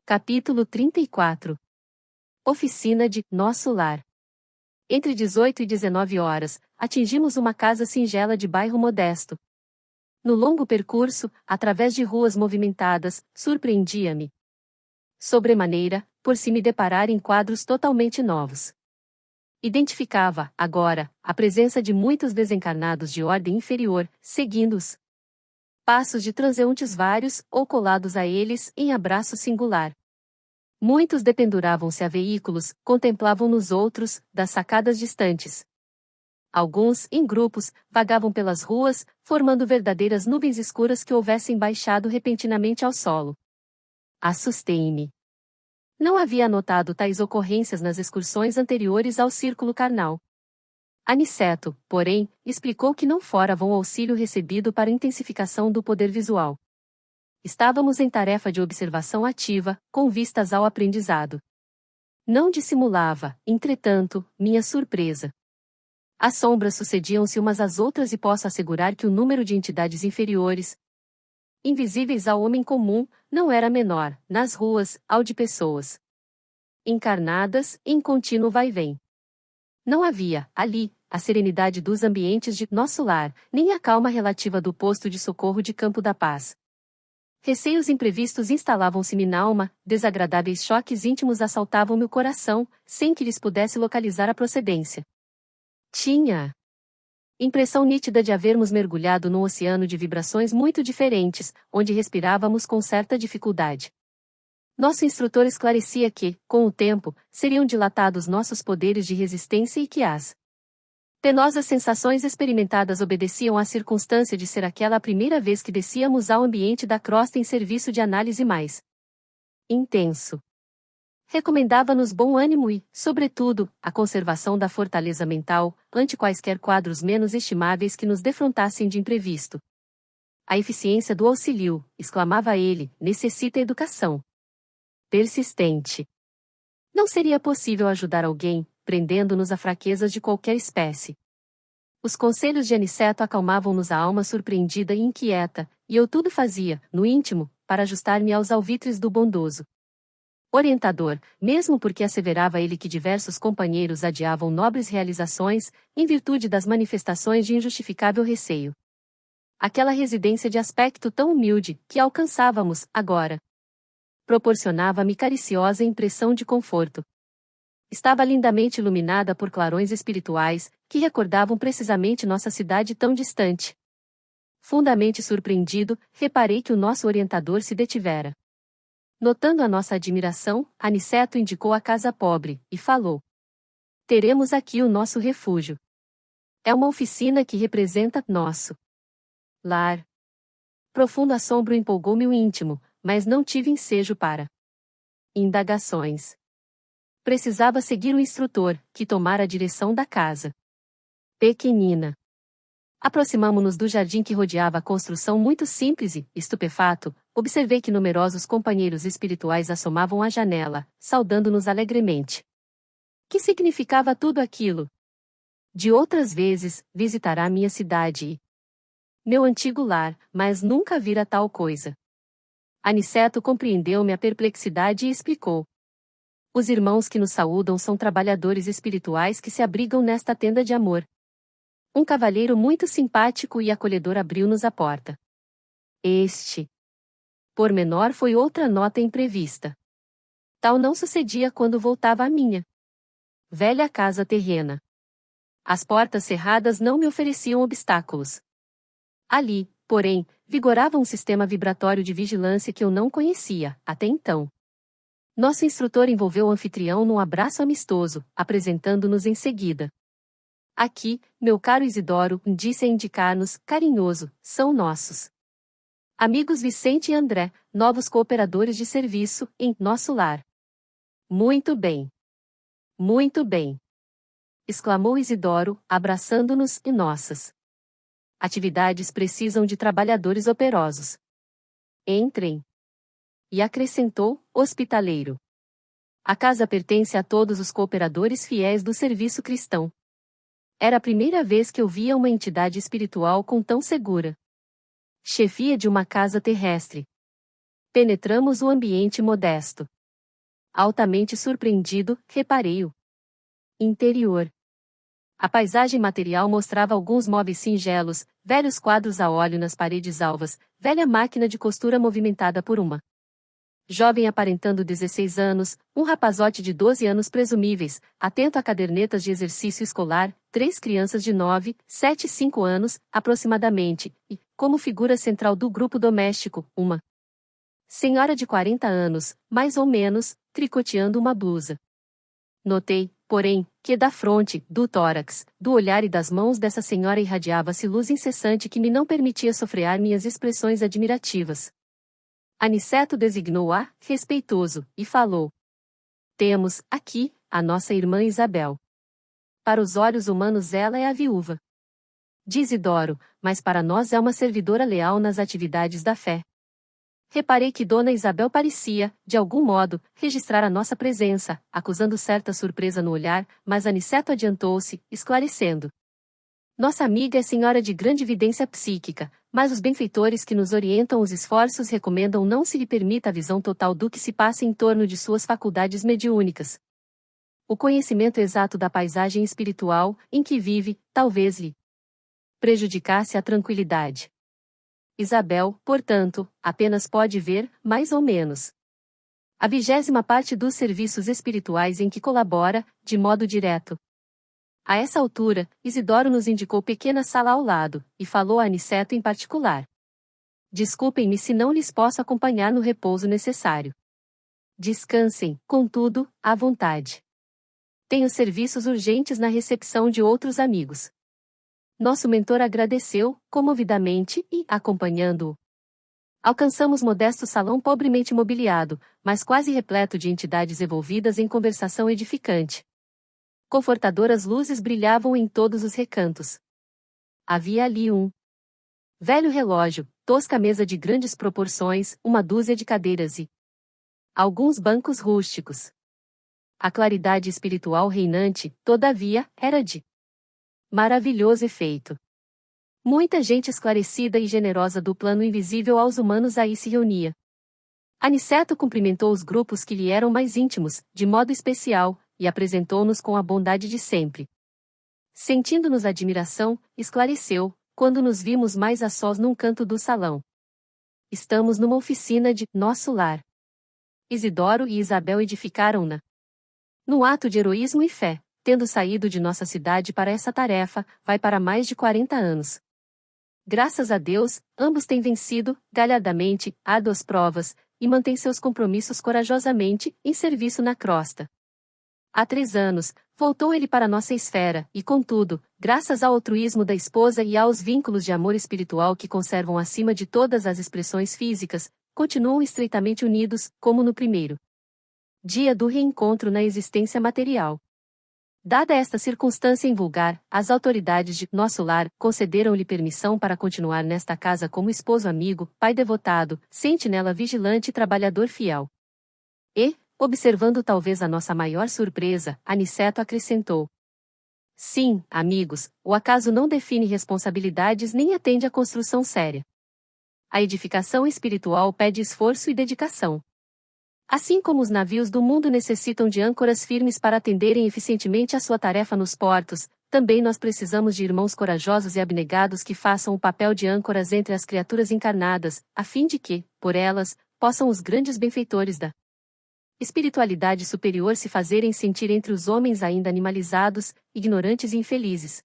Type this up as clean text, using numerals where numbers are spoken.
Capítulo 34. Oficina de Nosso Lar. Entre 18 e 19 horas, atingimos uma casa singela de bairro modesto. No longo percurso, através de ruas movimentadas, surpreendia-me sobremaneira, por se me deparar em quadros totalmente novos. Identificava, agora, a presença de muitos desencarnados de ordem inferior, seguindo-os passos de transeuntes vários, ou colados a eles, em abraço singular. Muitos dependuravam-se a veículos, contemplavam nos outros, das sacadas distantes. Alguns, em grupos, vagavam pelas ruas, formando verdadeiras nuvens escuras que houvessem baixado repentinamente ao solo. Assustei-me. Não havia notado tais ocorrências nas excursões anteriores ao círculo carnal. Aniceto, porém, explicou que não fora vão auxílio recebido para intensificação do poder visual. Estávamos em tarefa de observação ativa, com vistas ao aprendizado. Não dissimulava, entretanto, minha surpresa. As sombras sucediam-se umas às outras e posso assegurar que o número de entidades inferiores, invisíveis ao homem comum, não era menor, nas ruas, ao de pessoas encarnadas, em contínuo vai-vem. Não havia, ali, a serenidade dos ambientes de Nosso Lar, nem a calma relativa do posto de socorro de Campo da Paz. Receios imprevistos instalavam-se-me na alma, desagradáveis choques íntimos assaltavam-me o coração, sem que lhes pudesse localizar a procedência. Tinha impressão nítida de havermos mergulhado num oceano de vibrações muito diferentes, onde respirávamos com certa dificuldade. Nosso instrutor esclarecia que, com o tempo, seriam dilatados nossos poderes de resistência e que as penosas sensações experimentadas obedeciam à circunstância de ser aquela a primeira vez que descíamos ao ambiente da crosta em serviço de análise mais intenso. Recomendava-nos bom ânimo e, sobretudo, a conservação da fortaleza mental, ante quaisquer quadros menos estimáveis que nos defrontassem de imprevisto. A eficiência do auxílio, exclamava ele, necessita educação persistente. Não seria possível ajudar alguém, prendendo-nos a fraquezas de qualquer espécie. Os conselhos de Aniceto acalmavam-nos a alma surpreendida e inquieta, e eu tudo fazia, no íntimo, para ajustar-me aos alvitres do bondoso orientador, mesmo porque asseverava ele que diversos companheiros adiavam nobres realizações, em virtude das manifestações de injustificável receio. Aquela residência de aspecto tão humilde, que alcançávamos, agora, proporcionava-me cariciosa impressão de conforto. Estava lindamente iluminada por clarões espirituais, que recordavam precisamente nossa cidade tão distante. Fundamente surpreendido, reparei que o nosso orientador se detivera. Notando a nossa admiração, Aniceto indicou a casa pobre, e falou: teremos aqui o nosso refúgio. É uma oficina que representa nosso lar. Profundo assombro empolgou-me o íntimo, mas não tive ensejo para indagações. Precisava seguir o instrutor, que tomara a direção da casa pequenina. Aproximamo-nos do jardim que rodeava a construção muito simples e, estupefato, observei que numerosos companheiros espirituais assomavam à janela, saudando-nos alegremente. Que significava tudo aquilo? De outras vezes, visitará minha cidade e meu antigo lar, mas nunca vira tal coisa. Aniceto compreendeu minha perplexidade e explicou. Os irmãos que nos saúdam são trabalhadores espirituais que se abrigam nesta tenda de amor. Um cavalheiro muito simpático e acolhedor abriu-nos a porta. Este pormenor foi outra nota imprevista. Tal não sucedia quando voltava à minha velha casa terrena. As portas cerradas não me ofereciam obstáculos. Ali, porém, vigorava um sistema vibratório de vigilância que eu não conhecia, até então. Nosso instrutor envolveu o anfitrião num abraço amistoso, apresentando-nos em seguida. Aqui, meu caro Isidoro, disse a indicar-nos, carinhoso, são nossos amigos Vicente e André, novos cooperadores de serviço, em Nosso Lar. Muito bem. Muito bem. Exclamou Isidoro, abraçando-nos, e nossas atividades precisam de trabalhadores operosos. Entrem. E acrescentou, hospitaleiro. A casa pertence a todos os cooperadores fiéis do serviço cristão. Era a primeira vez que eu via uma entidade espiritual com tão segura chefia de uma casa terrestre Penetramos o ambiente modesto. Altamente surpreendido, reparei-o. Interior. A paisagem material mostrava alguns móveis singelos, velhos quadros a óleo nas paredes alvas, velha máquina de costura movimentada por uma jovem aparentando 16 anos, um rapazote de 12 anos presumíveis, atento a cadernetas de exercício escolar, 3 crianças de 9, 7 e 5 anos, aproximadamente, e, como figura central do grupo doméstico, uma senhora de 40 anos, mais ou menos, tricoteando uma blusa. Notei, porém, que da fronte, do tórax, do olhar e das mãos dessa senhora irradiava-se luz incessante que me não permitia sofrear minhas expressões admirativas. Aniceto designou-a, respeitoso, e falou: temos, aqui, a nossa irmã Isabel. Para os olhos humanos ela é a viúva de Isidoro, mas para nós é uma servidora leal nas atividades da fé. Reparei que Dona Isabel parecia, de algum modo, registrar a nossa presença, acusando certa surpresa no olhar, mas Aniceto adiantou-se, esclarecendo. Nossa amiga é senhora de grande vidência psíquica, mas os benfeitores que nos orientam os esforços recomendam não se lhe permita a visão total do que se passa em torno de suas faculdades mediúnicas. O conhecimento exato da paisagem espiritual, em que vive, talvez lhe prejudicasse a tranquilidade. Isabel, portanto, apenas pode ver, mais ou menos, a 20ª parte dos serviços espirituais em que colabora, de modo direto. A essa altura, Isidoro nos indicou pequena sala ao lado, e falou a Aniceto em particular. Desculpem-me se não lhes posso acompanhar no repouso necessário. Descansem, contudo, à vontade. Tenho serviços urgentes na recepção de outros amigos. Nosso mentor agradeceu, comovidamente, e, acompanhando-o, alcançamos modesto salão pobremente mobiliado, mas quase repleto de entidades envolvidas em conversação edificante. Confortadoras luzes brilhavam em todos os recantos. Havia ali um velho relógio, tosca mesa de grandes proporções, uma dúzia de cadeiras e alguns bancos rústicos. A claridade espiritual reinante, todavia, era de maravilhoso efeito. Muita gente esclarecida e generosa do plano invisível aos humanos aí se reunia. Aniceto cumprimentou os grupos que lhe eram mais íntimos, de modo especial, e apresentou-nos com a bondade de sempre. Sentindo-nos admiração, esclareceu, quando nos vimos mais a sós num canto do salão. Estamos numa oficina de nosso lar. Isidoro e Isabel edificaram-na. No ato de heroísmo e fé, tendo saído de nossa cidade para essa tarefa, vai para mais de 40 anos. Graças a Deus, ambos têm vencido, galhardamente, árduas provas, e mantêm seus compromissos corajosamente, em serviço na crosta. Há 3 anos, voltou ele para nossa esfera, e contudo, graças ao altruísmo da esposa e aos vínculos de amor espiritual que conservam acima de todas as expressões físicas, continuam estreitamente unidos, como no primeiro dia do reencontro na existência material. Dada esta circunstância invulgar, as autoridades de nosso lar concederam-lhe permissão para continuar nesta casa como esposo amigo, pai devotado, sentinela vigilante e trabalhador fiel. E, observando talvez a nossa maior surpresa, Aniceto acrescentou: sim, amigos, o acaso não define responsabilidades nem atende à construção séria. A edificação espiritual pede esforço e dedicação. Assim como os navios do mundo necessitam de âncoras firmes para atenderem eficientemente a sua tarefa nos portos, também nós precisamos de irmãos corajosos e abnegados que façam o papel de âncoras entre as criaturas encarnadas, a fim de que, por elas, possam os grandes benfeitores da espiritualidade superior se fazerem sentir entre os homens ainda animalizados, ignorantes e infelizes.